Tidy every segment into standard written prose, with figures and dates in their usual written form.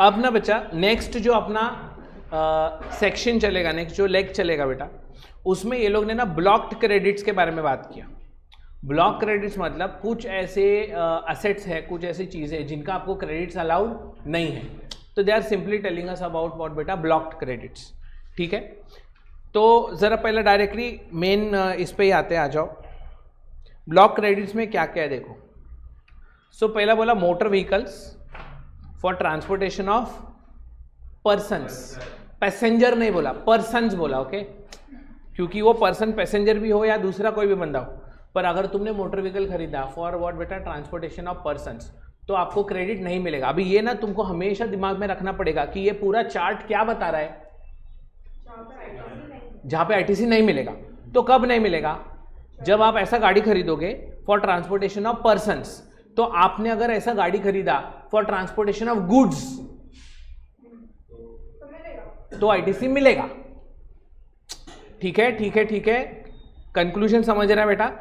अब ना बच्चा नेक्स्ट जो अपना सेक्शन चलेगा, नेक्स्ट जो लेग चलेगा बेटा, उसमें ये लोग ने ना ब्लॉक्ड क्रेडिट्स के बारे में बात किया। ब्लॉक क्रेडिट्स मतलब कुछ ऐसे असेट्स है, कुछ ऐसी चीज़ें हैं जिनका आपको क्रेडिट्स अलाउड नहीं है, तो they are simply telling us about what बेटा ब्लॉक्ड क्रेडिट्स। ठीक है, तो ज़रा पहले डायरेक्टली मेन इस पे ही आते हैं, आ जाओ। ब्लॉक क्रेडिट्स में क्या क्या है देखो। सो पहला बोला motor vehicles for transportation of persons, passenger नहीं बोला, पर्सन्स बोला, ओके, क्योंकि वो पर्सन पैसेंजर भी हो या दूसरा कोई भी बंदा हो, पर अगर तुमने मोटर व्हीकल खरीदा फॉर व्हाट बेटा ट्रांसपोर्टेशन ऑफ पर्सन्स, तो आपको क्रेडिट नहीं मिलेगा। अभी ये ना तुमको हमेशा दिमाग में रखना पड़ेगा कि ये पूरा चार्ट क्या बता रहा है, जहां पे आईटीसी नहीं मिलेगा। तो कब नहीं मिलेगा, जब आप ऐसा गाड़ी खरीदोगे फॉर ट्रांसपोर्टेशन ऑफ पर्सन्स, तो आपने अगर ऐसा गाड़ी खरीदा फॉर ट्रांसपोर्टेशन ऑफ गुड्स तो आईटीसी मिलेगा। ठीक है, ठीक है, ठीक है, कंक्लूजन समझ रहा है बेटा।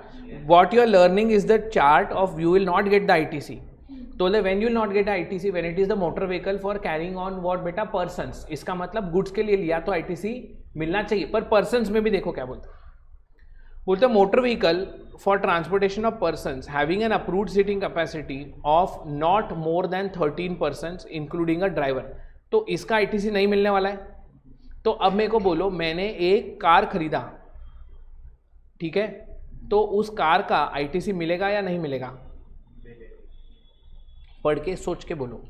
What you are learning is the chart of you will not get the ITC, तो when you will not get ITC when it is the motor vehicle for carrying on what बेटा persons, इसका मतलब goods के लिए लिया तो ITC मिलना चाहिए। पर पर्सन्स में भी देखो क्या बोलते motor vehicle for transportation of persons having an approved seating capacity of not more than 13 persons including a driver, तो इसका आईटीसी नहीं मिलने वाला है। तो अब मेरे को बोलो, मैंने एक कार खरीदा, ठीक है, तो उस कार का आईटीसी मिलेगा या नहीं मिलेगा? पढ़ के सोच के बोलो,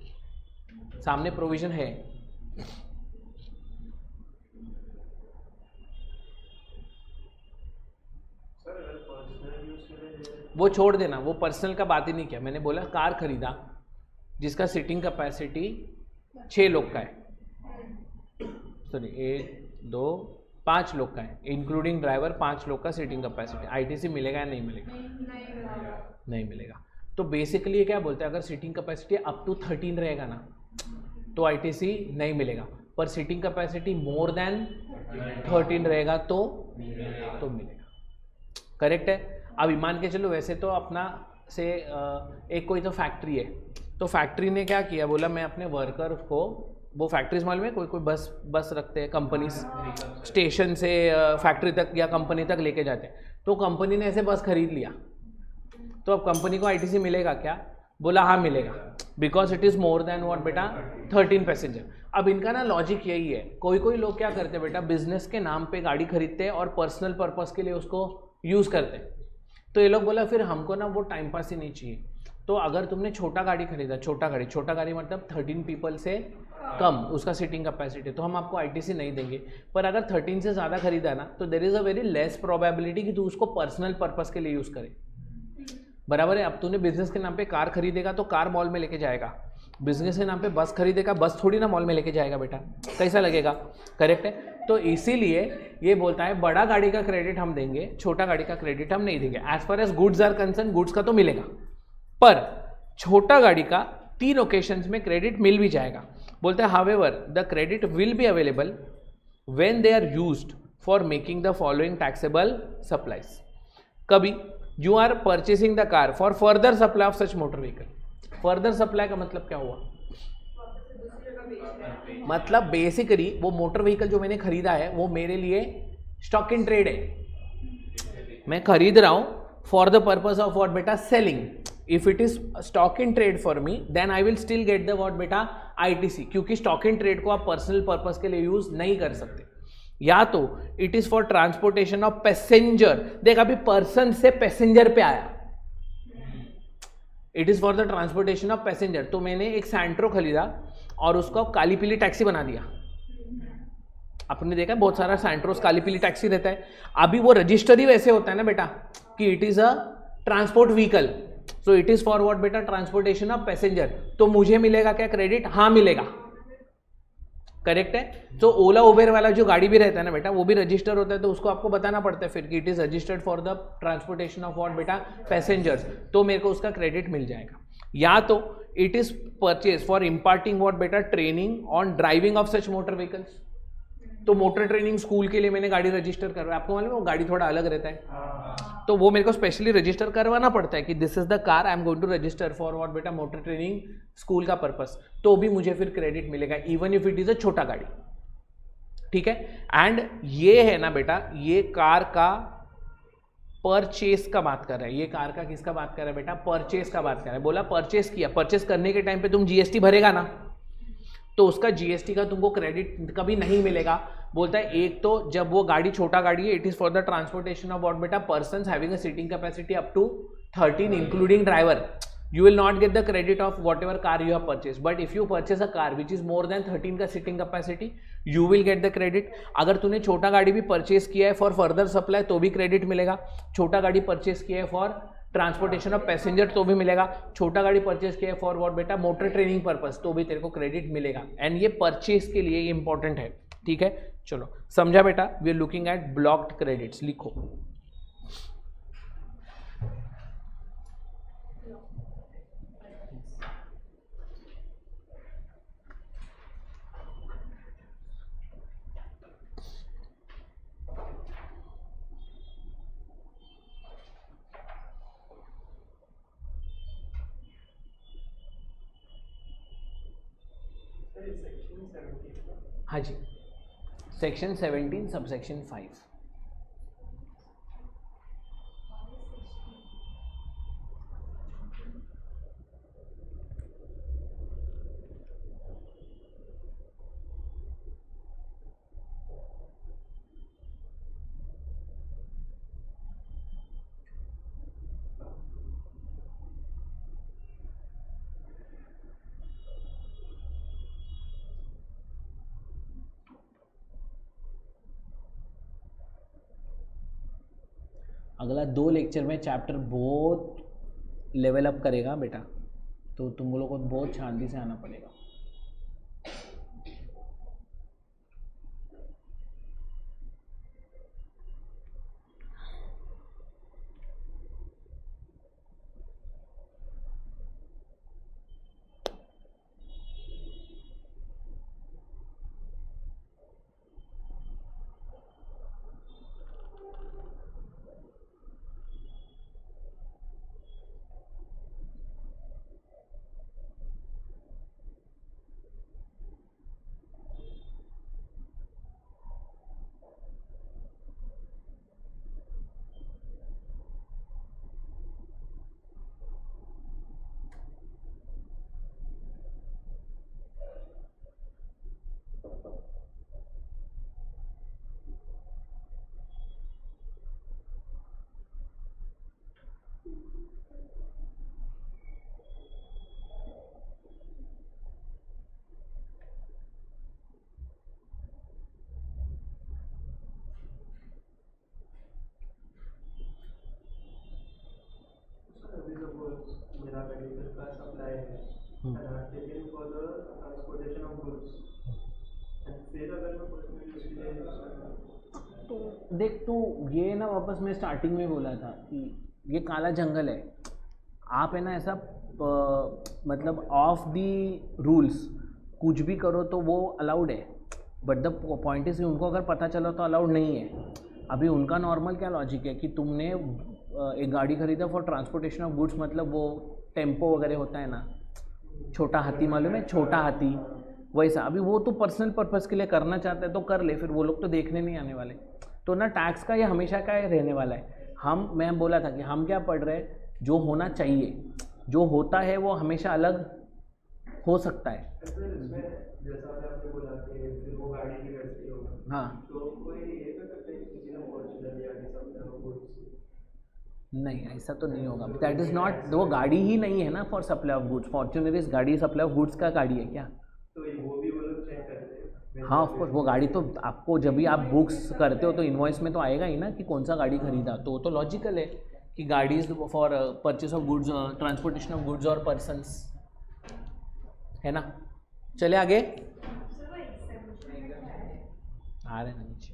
सामने प्रोविजन है। वो छोड़ देना, वो पर्सनल का बात ही नहीं किया। मैंने बोला कार खरीदा जिसका सीटिंग कैपेसिटी 6 लोग का है, सॉरी 1 2 5 लोग का है, इंक्लूडिंग ड्राइवर 5 लोग का सीटिंग कैपेसिटी, आईटीसी मिलेगा या नहीं मिलेगा? नहीं मिलेगा। तो बेसिकली ये क्या बोलते हैं, अगर सीटिंग कैपेसिटी अप टू 13 रहेगा ना तो आईटीसी नहीं मिलेगा, पर सीटिंग कैपेसिटी मोर देन 13 रहेगा तो मिलेगा। करेक्ट है। अब मान के चलो, वैसे तो अपना से एक कोई तो फैक्ट्री है, तो फैक्ट्री ने क्या किया, बोला मैं अपने वर्कर को, वो फैक्ट्रीज मालूम है, कोई बस रखते हैं कंपनीज, स्टेशन से फैक्ट्री तक या कंपनी तक लेके जाते हैं, तो कंपनी ने ऐसे बस खरीद लिया, तो अब कंपनी को आईटीसी मिलेगा क्या? बोला हाँ मिलेगा, because it is more than what बेटा 13 पैसेंजर। अब इनका ना लॉजिक यही है, कोई लोग क्या करते हैं बेटा, बिजनेस के नाम पे गाड़ी खरीदते हैं और पर्सनल पर्पस के लिए उसको यूज करते हैं। तो ये लोग बोला फिर हमको ना वो टाइम पास ही नहीं चाहिए, तो अगर तुमने छोटा गाड़ी खरीदा, छोटा गाड़ी मतलब 13 पीपल से कम उसका सीटिंग कैपेसिटी, तो हम आपको आईटीसी नहीं देंगे। पर अगर 13 से ज़्यादा खरीदा ना, तो there is a very less probability कि तू उसको पर्सनल पर्पस के लिए यूज़ करे। बराबर है। अब तूने बिजनेस के नाम पे कार खरीदेगा तो कार मॉल में लेके जाएगा, बिजनेस के नाम पे बस खरीदेगा, बस थोड़ी ना मॉल में लेके जाएगा बेटा, कैसा लगेगा? करेक्ट है। तो इसीलिए ये बोलता है बड़ा गाड़ी का क्रेडिट हम देंगे, छोटा गाड़ी का क्रेडिट हम नहीं देंगे। As far as goods are concern, goods का तो मिलेगा, पर छोटा गाड़ी का 3 ओकेशंस में क्रेडिट मिल भी जाएगा। बोलते हैं however the credit will be available when they are used for making the following taxable supplies. कभी you are purchasing the car for further supply of such motor vehicle. Further supply का मतलब क्या हुआ? मतलब बेसिकली वो motor vehicle जो मैंने खरीदा है वो मेरे लिए स्टॉक इन ट्रेड है, मैं खरीद रहा हूं for the purpose of what बेटा selling. If it is stock in trade for me then I will still get the what बेटा आईटीसी, क्योंकि स्टॉक इन ट्रेड को आप पर्सनल पर्पस के लिए यूज नहीं कर सकते। या तो it is for transportation of passenger, देख अभी पर्सन से पैसेंजर पे आया, it is for the transportation of passenger. तो मैंने एक सैंट्रो खरीदा और उसको काली पीली टैक्सी बना दिया। आपने देखा बहुत सारा सैंट्रोस काली पीली टैक्सी रहता है। अभी वो रजिस्टर ही वैसे होता है ना बेटा कि it is a transport vehicle, so it is for what बेटा ट्रांसपोर्टेशन ऑफ पैसेंजर। तो मुझे मिलेगा क्या क्रेडिट? हाँ मिलेगा। करेक्ट है। तो ओला उबेर वाला जो गाड़ी भी रहता है ना बेटा, वो भी रजिस्टर होता है, तो उसको आपको बताना पड़ता है फिर कि it is registered for the transportation of what बेटा पैसेंजर्स, तो मेरे को उसका क्रेडिट मिल जाएगा। या तो it is purchase for imparting what बेटा training on driving of such motor vehicles. तो मोटर ट्रेनिंग स्कूल के लिए मैंने गाड़ी रजिस्टर कर रहा है, आपको मालूम है वो गाड़ी थोड़ा अलग रहता है, तो वो मेरे को स्पेशली रजिस्टर करवाना पड़ता है कि this is the car I am going to register for what बेटा, मोटर ट्रेनिंग स्कूल का पर्पस, तो भी मुझे फिर क्रेडिट मिलेगा even if it is a छोटा गाड़ी, ठीक है। एंड ये है ना बेटा, ये कार का परचेस का बात कर रहा है, ये कार का किसका बात कर रहा है बेटा, परचेस का बात कर रहा है। बोला परचेस किया, परचेस करने के टाइम पे तुम जीएसटी भरेगा ना, तो उसका जीएसटी का तुमको क्रेडिट कभी नहीं मिलेगा। बोलता है एक तो जब वो गाड़ी छोटा गाड़ी है, it is for the transportation of what बेटा, persons having a seating capacity up to 13 including driver, you will not get the credit of whatever car you have purchased, but if you purchase a car which is more than 13 का seating capacity, you will get the credit। अगर तूने छोटा गाड़ी भी purchase किया है for further supply तो भी क्रेडिट मिलेगा, छोटा गाड़ी परचेस किया है फॉर ट्रांसपोर्टेशन ऑफ पैसेंजर तो भी मिलेगा, छोटा गाड़ी परचेस किया है फॉर व्हाट बेटा, मोटर ट्रेनिंग पर्पस, तो भी तेरे को क्रेडिट मिलेगा। एंड ये परचेस के लिए इंपॉर्टेंट है, ठीक है। चलो समझा बेटा, we are looking at blocked credits, लिखो। हाँ जी, सेक्शन 17 सबसेक्शन 5। अगला 2 लेक्चर में चैप्टर बहुत लेवल अप करेगा बेटा, तो तुम लोगों को बहुत शांति से आना पड़ेगा। तो देख तू ये ना, वापस मैं स्टार्टिंग में बोला था कि ये काला जंगल है, आप है ना ऐसा मतलब ऑफ दी रूल्स कुछ भी करो तो वो अलाउड है, बट द पॉइंट इज उनको अगर पता चला तो अलाउड नहीं है। अभी उनका नॉर्मल क्या लॉजिक है कि तुमने एक गाड़ी खरीदा फॉर ट्रांसपोर्टेशन ऑफ गुड्स, मतलब वो टेम्पो वगैरह होता है ना, छोटा हाथी, मालूम है छोटा हाथी, वैसा। अभी वो तो पर्सनल पर्पस के लिए करना चाहता है तो कर ले, फिर वो लोग तो देखने नहीं आने वाले। तो ना टैक्स का ये हमेशा का रहने वाला है। मैं बोला था कि हम क्या पढ़ रहे हैं, जो होना चाहिए, जो होता है वो हमेशा अलग हो सकता है। जैसा आपने बोला कि वो गाड़ी की वैसे होगा, हाँ, तो कोई ये तो करते हैं किसी ने फॉर्च्यूनर या नहीं ऐसा तो नहीं होगा, दैट इज़ नॉट, वो गाड़ी ही नहीं है ना for supply of goods. Fortuner is गाड़ी, सप्लाई ऑफ गुड्स का गाड़ी है क्या? तो वो भी वो लोग चेक करते हैं। हाँ ऑफकोर्स, वो गाड़ी तो आपको जब भी आप बुक्स करते हो तो इन्वॉइस में तो आएगा ही ना कि कौन सा गाड़ी खरीदा, तो वो तो लॉजिकल है कि गाड़ीज for purchase of goods, transportation of goods और पर्सनस, है ना। चले आगे, आ रहे ना नीचे,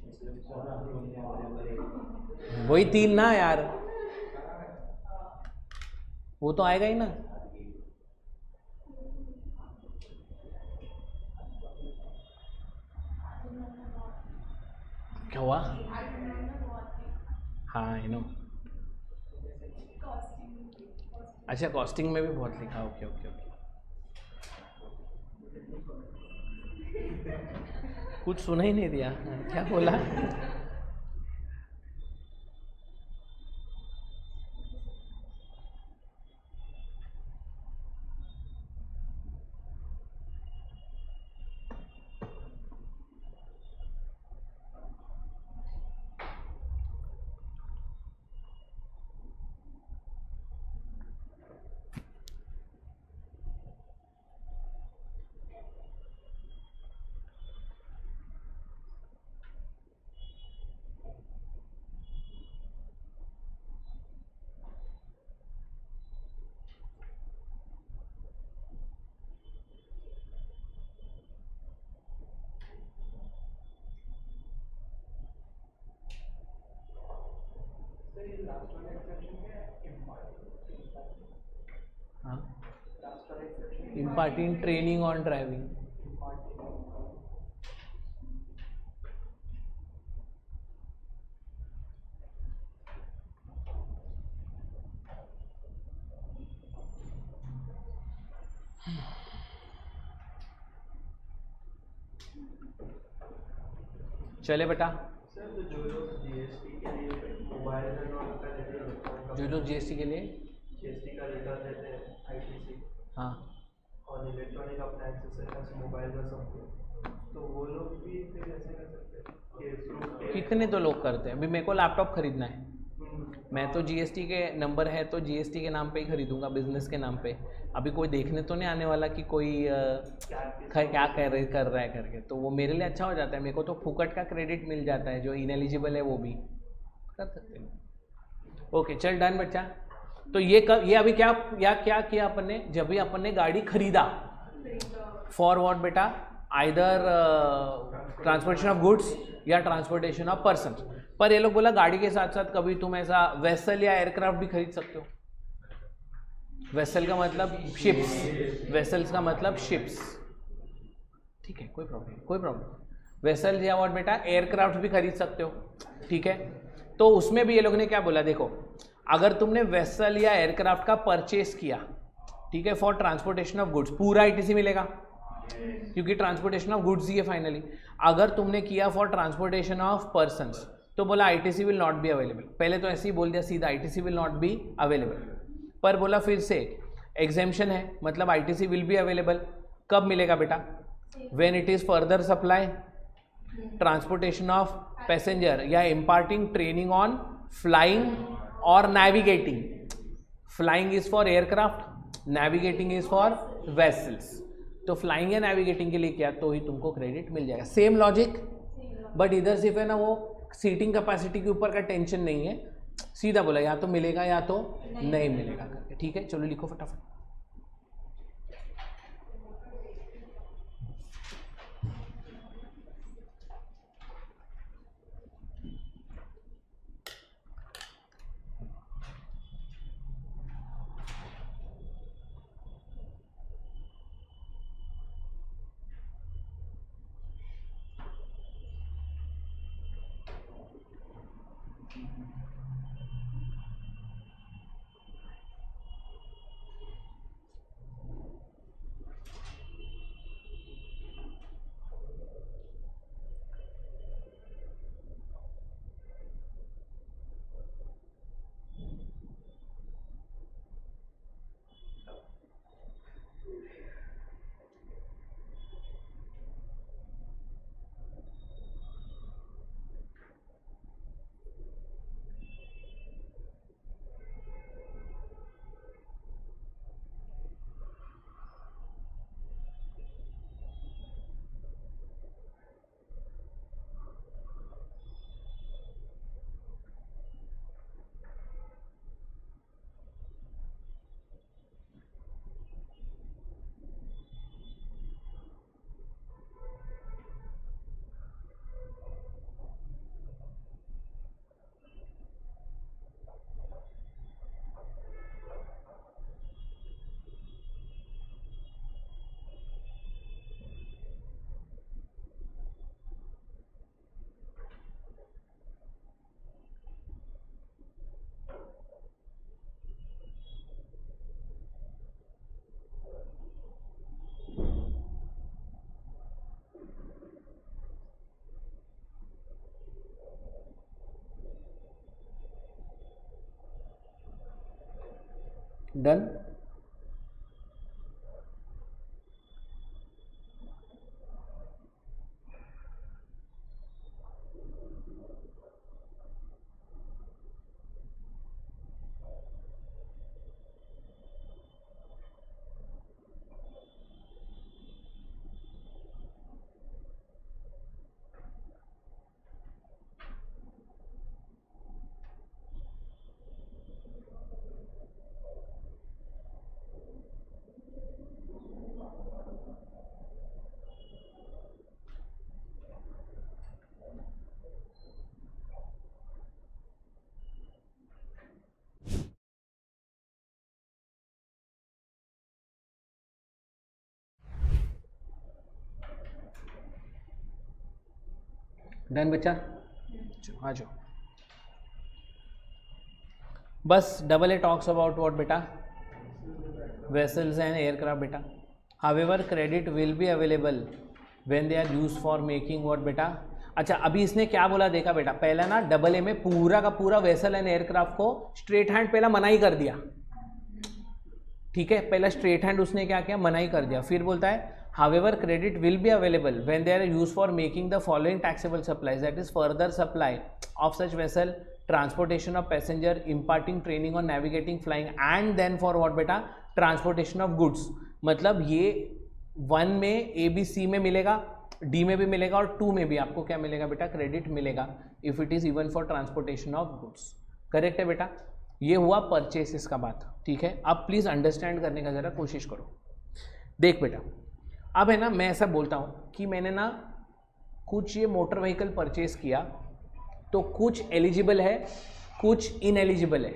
वही 3 ना यार, वो तो आएगा ही ना। क्या हुआ? हाँ आई नो, अच्छा कॉस्टिंग में भी बहुत लिखा, ओके ओके ओके। कुछ सुना ही नहीं दिया, क्या बोला? सर ये लास्ट वाला एक्सेप्शन है हाँ, लास्ट वाला exception imparting training on driving. चले बेटा, सर तो जो लोग जीएसटी के लिए मोबाइल एंड ऑल का लेते हैं, जो लोग जीएसटी के लिए, जीएसटी का रिटर्न देते हैं आईटीसी हाँ और इलेक्ट्रॉनिक अप्लायंसेस मोबाइल का सब, तो वो लोग भी फिर ऐसे कर सकते हैं कि proof कितने तो लोग करते हैं। अभी मेरे को लैपटॉप खरीदना है, मैं तो जीएसटी के नंबर है तो जीएसटी के नाम पे ही खरीदूंगा, बिजनेस के नाम पे। अभी कोई देखने तो नहीं आने वाला कि कोई क्या कर रहा है करके, तो वो मेरे लिए अच्छा हो जाता है। मेरे को तो फुकट का क्रेडिट मिल जाता है, जो इनएलिजिबल है वो भी कर सकते हैं। ओके चल डन बच्चा। तो ये अभी क्या किया अपन ने, जब भी अपन ने गाड़ी खरीदा, फॉर व्हाट बेटा, आइदर ट्रांसपोर्टेशन ऑफ गुड्स या ट्रांसपोर्टेशन ऑफ पर्सन। पर ये लोग बोला गाड़ी के साथ साथ कभी तुम ऐसा वेसल या एयरक्राफ्ट भी खरीद सकते हो। वेसल का मतलब शिप्स, वेसल्स का मतलब शिप्स, ठीक है, कोई प्रॉब्लम। वेसल या और बेटा एयरक्राफ्ट भी खरीद सकते हो, ठीक है। तो उसमें भी ये लोग ने क्या बोला, देखो अगर तुमने वेसल या एयरक्राफ्ट का परचेस किया, ठीक है, फॉर ट्रांसपोर्टेशन ऑफ गुड्स, पूरा आईटीसी मिलेगा क्योंकि ट्रांसपोर्टेशन ऑफ गुड्स ही है फाइनली। अगर तुमने किया फॉर ट्रांसपोर्टेशन ऑफ पर्सन्स तो बोला ITC will not be available. पहले तो ऐसे ही बोल दिया सीधा, ITC will not be available, पर बोला फिर से एग्जेम्पशन है, मतलब आईटीसी विल बी अवेलेबल। कब मिलेगा बेटा, when it is further supply, transportation of passenger या इम्पार्टिंग ट्रेनिंग ऑन फ्लाइंग और navigating. Flying is for aircraft, navigating is for vessels. तो फ्लाइंग या नेविगेटिंग के लिए क्या, तो ही तुमको क्रेडिट मिल जाएगा। सेम लॉजिक, बट इधर सिर्फ है ना वो सीटिंग कैपेसिटी के ऊपर का टेंशन नहीं है, सीधा बोला या तो मिलेगा या तो नहीं मिलेगा करके, ठीक है। चलो लिखो फटाफट। डन। डन बच्चा, आ जाओ। बस double A talks about what बेटा, वेसल्स एंड एयरक्राफ्ट बेटा। However credit will be available when they are use for making what बेटा। अच्छा, अभी इसने क्या बोला देखा बेटा, पहला ना डबल ए में पूरा का पूरा वेसल एंड एयरक्राफ्ट को स्ट्रेट हैंड पहला मना ही कर दिया, ठीक है, पहला स्ट्रेट हैंड उसने क्या किया, मना ही कर दिया। फिर बोलता है however credit will be available when they are used for making the following taxable supplies, that is further supply of such vessel, transportation of passenger, imparting training on navigating, flying, and then for what बेटा, transportation of goods। मतलब ये 1 में A B C में मिलेगा, D में भी मिलेगा और 2 में भी आपको क्या मिलेगा बेटा, क्रेडिट मिलेगा if it is even for transportation of goods. Correct है बेटा, ये हुआ परचेसेस का बात, ठीक है। अब प्लीज अंडरस्टैंड करने का जरा कोशिश करो। देख बेटा, अब है ना, मैं ऐसा बोलता हूँ कि मैंने ना कुछ ये मोटर व्हीकल परचेज किया, तो कुछ एलिजिबल है, कुछ इनएलिजिबल है।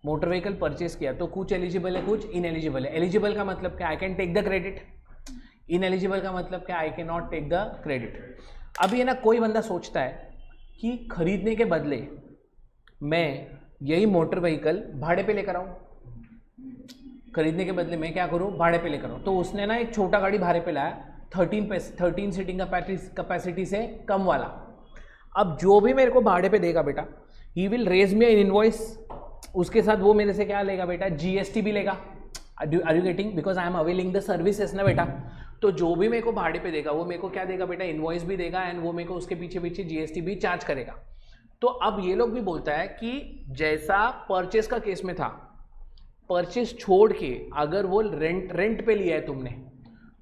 मोटर व्हीकल परचेज किया तो कुछ एलिजिबल है, कुछ इनएलिजिबल है। एलिजिबल का मतलब क्या, I can take the credit. Ineligible का मतलब क्या, I can not take the credit. अब ये ना कोई बंदा सोचता है कि खरीदने के बदले मैं यही मोटर व्हीकल भाड़े पे लेकर आऊँ, खरीदने के बदले मैं क्या करूं, भाड़े पे लेकर आऊं। तो उसने ना एक छोटा गाड़ी भाड़े पे लाया, 13 सीटिंग कैपेसिटी से कम वाला। अब जो भी मेरे को भाड़े पे देगा बेटा, he will raise me an invoice, उसके साथ वो मेरे से क्या लेगा बेटा, जीएसटी भी लेगा। Are you getting, because I am availing the services ना बेटा। तो जो भी मेरे को भाड़े पे देगा वो मेरे को क्या देगा बेटा, इनवॉइस भी देगा, एंड वो मेरे को उसके पीछे पीछे जीएसटी भी चार्ज करेगा। तो अब ये लोग भी बोलता है कि जैसा परचेस का केस में था, परचेस छोड़ के अगर वो रेंट पे लिया है तुमने,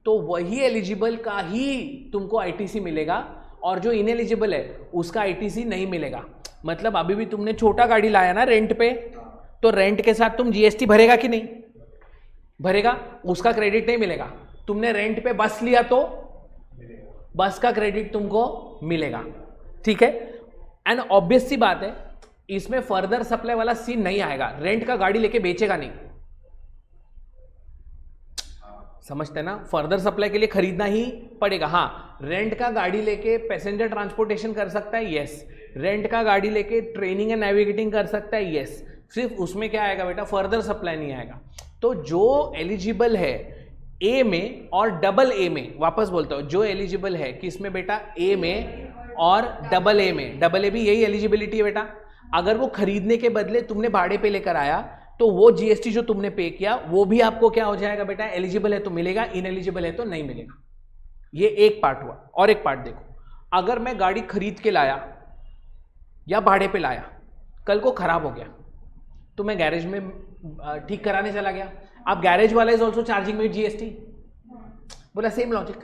तो वही एलिजिबल का ही तुमको आईटीसी मिलेगा, और जो इनएलिजिबल है उसका आईटीसी नहीं मिलेगा। मतलब अभी भी तुमने छोटा गाड़ी लाया ना रेंट पे, तो रेंट के साथ तुम जीएसटी भरेगा कि नहीं भरेगा, उसका क्रेडिट नहीं मिलेगा। तुमने रेंट पे बस लिया तो बस का क्रेडिट तुमको मिलेगा, ठीक है। एंड ऑब्वियस सी बात है, इसमें फर्दर सप्लाई वाला सीन नहीं आएगा। रेंट का गाड़ी लेके बेचेगा नहीं, समझते ना, फर्दर सप्लाई के लिए खरीदना ही पड़ेगा। हाँ, रेंट का गाड़ी लेके पैसेंजर ट्रांसपोर्टेशन कर सकता है, यस। रेंट का गाड़ी लेके ट्रेनिंग एंड नेविगेटिंग कर सकता है, यस। सिर्फ उसमें क्या आएगा बेटा, फर्दर सप्लाई नहीं आएगा। तो जो एलिजिबल है ए में और डबल ए में, वापस बोलता हूं, जो एलिजिबल है किसमें बेटा, ए में और डबल ए में। डबल ए भी यही एलिजिबिलिटी है बेटा। अगर वो खरीदने के बदले तुमने भाड़े पे लेकर आया, तो वो जीएसटी जो तुमने पे किया वो भी आपको क्या हो जाएगा बेटा, एलिजिबल है तो मिलेगा, इनएलिजिबल है तो नहीं मिलेगा। ये एक पार्ट हुआ। और एक पार्ट देखो, अगर मैं गाड़ी खरीद के लाया या भाड़े पे लाया, कल को खराब हो गया तो मैं गैरेज में ठीक कराने चला गया, अब गैरेज वाला is also charging with GST. बोला सेम लॉजिक।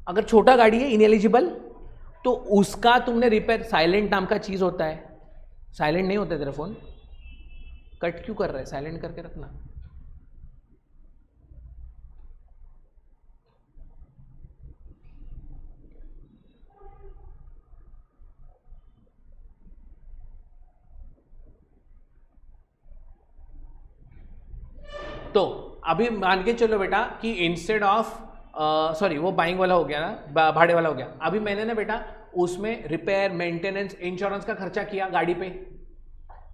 अगर छोटा गाड़ी है इनएलिजिबल, तो उसका तुमने रिपेयर, साइलेंट नाम का चीज होता है, साइलेंट नहीं होता तेरा फोन, कट क्यों कर रहा है, साइलेंट करके रखना। तो अभी मान के चलो बेटा कि इंस्टेड ऑफ सॉरी वो बाइंग वाला हो गया ना, भाड़े वाला हो गया। अभी मैंने ना बेटा उसमें रिपेयर, मेंटेनेंस, इंश्योरेंस का खर्चा किया गाड़ी पे,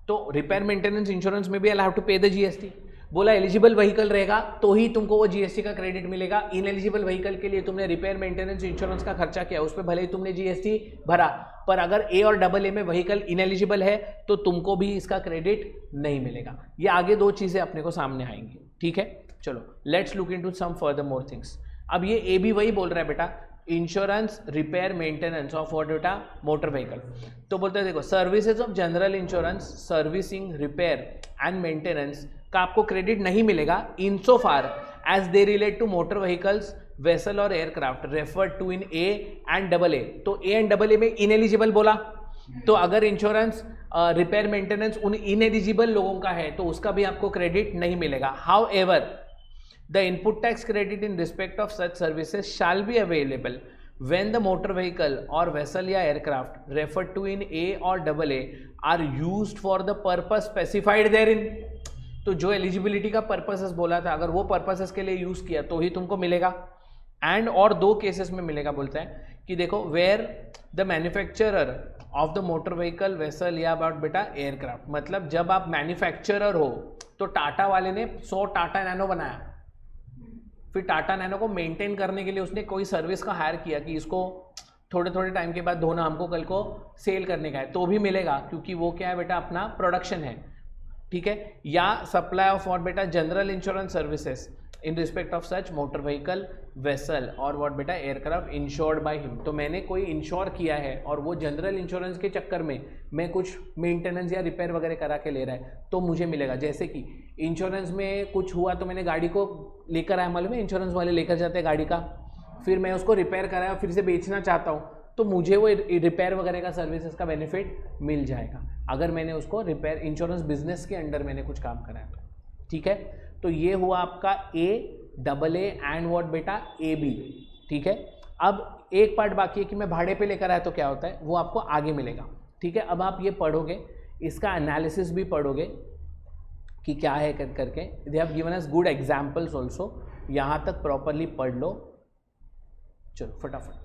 तो रिपेयर, मेंटेनेंस, इंश्योरेंस में भी आई हैव टू पे द जीएसटी। बोला एलिजिबल व्हीकल रहेगा तो ही तुमको वो जीएसटी का क्रेडिट मिलेगा। इनएलिजिबल व्हीकल के लिए तुमने रिपेयर मेंटेनेंस इंश्योरेंस का खर्चा किया, उस पर भले ही तुमने जीएसटी भरा, पर अगर ए और डबल ए में व्हीकल इनएलिजिबल है तो तुमको भी इसका क्रेडिट नहीं मिलेगा। ये आगे दो चीजें अपने को सामने आएंगी, ठीक है। चलो let's look into some further more things. अब ये ए भी वही बोल रहा है बेटा, insurance repair maintenance of what बेटा, मोटर व्हीकल। तो बोलते हैं देखो services of general insurance, servicing, repair and maintenance का आपको क्रेडिट नहीं मिलेगा in so far as they relate to motor vehicles, vessel और aircraft referred to in A and double A. तो ए एंड डबल ए में इनएलिजिबल बोला, तो अगर इंश्योरेंस रिपेयर मेंटेनेंस उन इनएलिजिबल लोगों का है तो उसका भी आपको क्रेडिट नहीं मिलेगा। How ever the input tax credit in respect of such services shall be available when the motor vehicle or vessel या aircraft referred to in A or AA are used for the purpose specified therein। तो जो eligibility का purposes बोला था, अगर वो purposes के लिए यूज किया तो ही तुमको मिलेगा। एंड और दो केसेस में मिलेगा, बोलता है कि देखो where the manufacturer of the motor vehicle, vessel या अबाउट बेटा एयरक्राफ्ट, मतलब जब आप मैन्युफैक्चरर हो तो टाटा वाले ने 100 टाटा नैनो बनाया, फिर टाटा नैनो को मेंटेन करने के लिए उसने कोई सर्विस का हायर किया कि इसको थोड़े थोड़े टाइम के बाद धोना, हमको कल को सेल करने का है, तो भी मिलेगा क्योंकि वो क्या है बेटा, अपना प्रोडक्शन है, ठीक है। या सप्लाई ऑफ व्हाट बेटा, general insurance services in respect of such motor vehicle, vessel और व्हाट बेटा एयरक्राफ्ट इंश्योर्ड बाय हिम। तो मैंने कोई इंश्योर किया है और वो जनरल इंश्योरेंस के चक्कर में मैं कुछ मेंटेनेंस या रिपेयर वगैरह करा के ले रहा है तो मुझे मिलेगा। जैसे कि इंश्योरेंस में कुछ हुआ तो मैंने गाड़ी को लेकर आया, मालूम है इंश्योरेंस वाले लेकर जाते हैं गाड़ी का, फिर मैं उसको रिपेयर कराया फिर से बेचना चाहता हूँ तो मुझे वो रिपेयर वगैरह का सर्विसेज का बेनिफिट मिल जाएगा अगर मैंने उसको रिपेयर इंश्योरेंस बिजनेस के अंडर मैंने कुछ काम कराया तो, ठीक है। तो ये हुआ आपका ए, डबल ए एंड व्हाट बेटा ए बी, ठीक है। अब एक पार्ट बाकी है कि मैं भाड़े पे लेकर आया तो क्या होता है, वो आपको आगे मिलेगा, ठीक है। अब आप ये पढ़ोगे, इसका एनालिसिस भी पढ़ोगे कि क्या है करके। They have given us good examples also, यहाँ तक प्रॉपरली पढ़ लो। चलो फटाफट।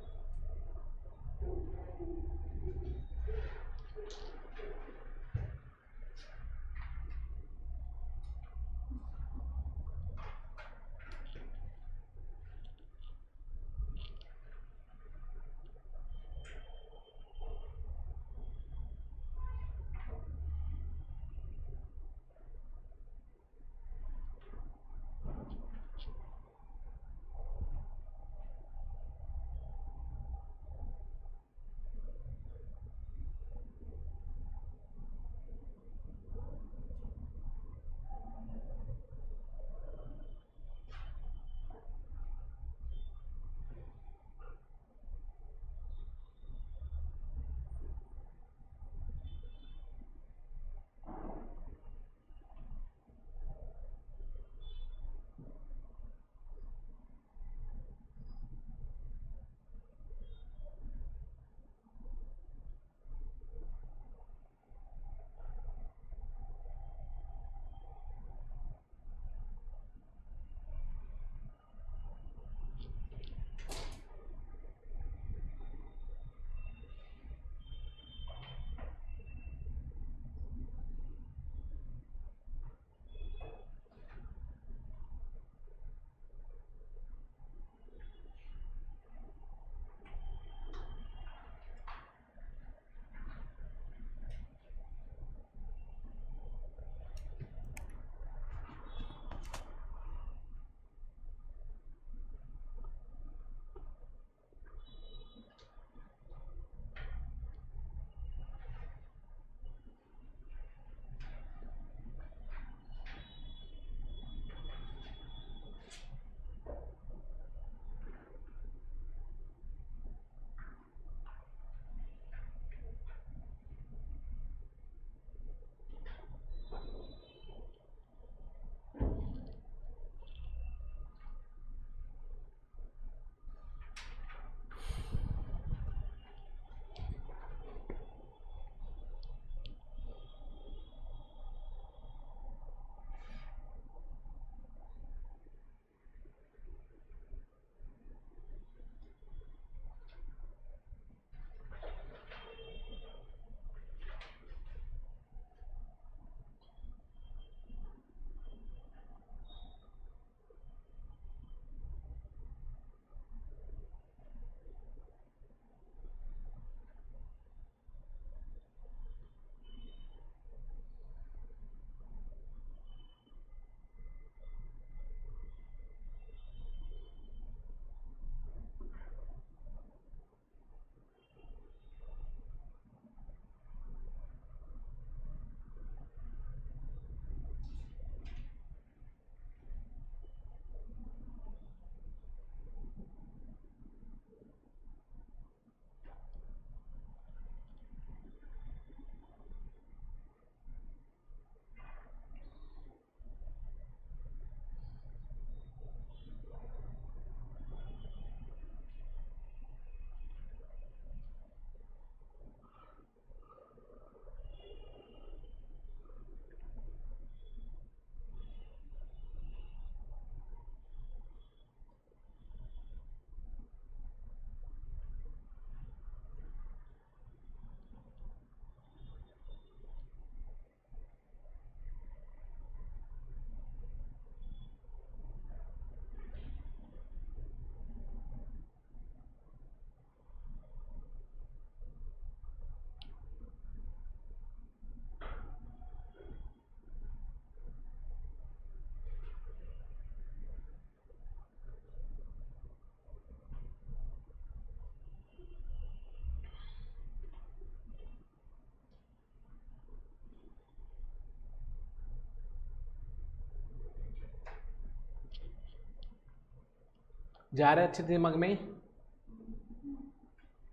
जा रहा है अच्छे दिमाग में?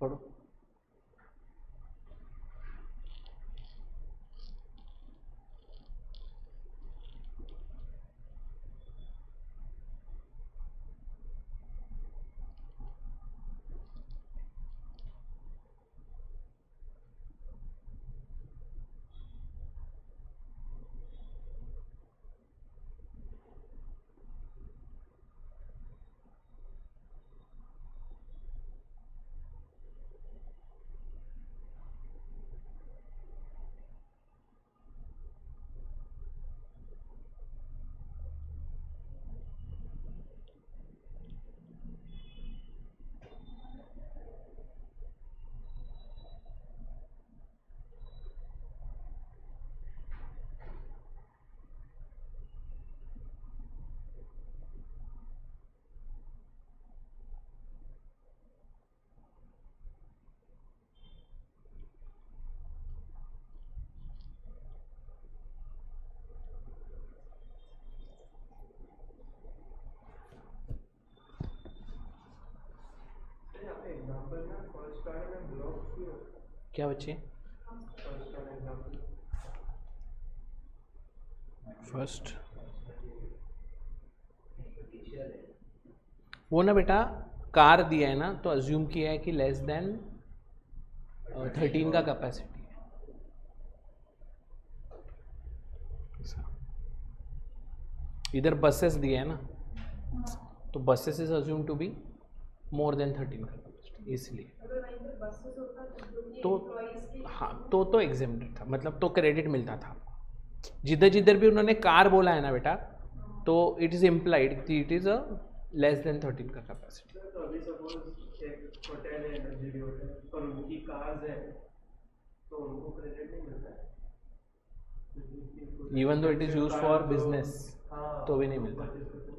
पढ़ो। यहाँ पे एग्जाम्पल ना फर्स्ट वाले में ब्लॉक क्यों? क्या बच्चे? फर्स्ट वाला एग्जाम्पल फर्स्ट वो ना बेटा कार दिया है ना, तो अज्यूम किया है कि लेस देन 13 का कैपेसिटी है। इधर बसेस दिया है ना, तो buses is assume to be more than 13 का कैपेसिटी, इसलिए तो हाँ तो एग्जेम्प्टेड था, मतलब तो क्रेडिट मिलता था। जिधर जिधर भी उन्होंने कार बोला है ना बेटा, तो इट इज इम्प्लाइड कि it is a less than 13 का कैपेसिटी। तो अभी सपोज एक होटल है, लग्जरी होटल, और उनकी कार्स है, तो उनको क्रेडिट नहीं मिलता है? Even though it is use for business, हाँ, तो भी नहीं मिलता। purchase करते हैं।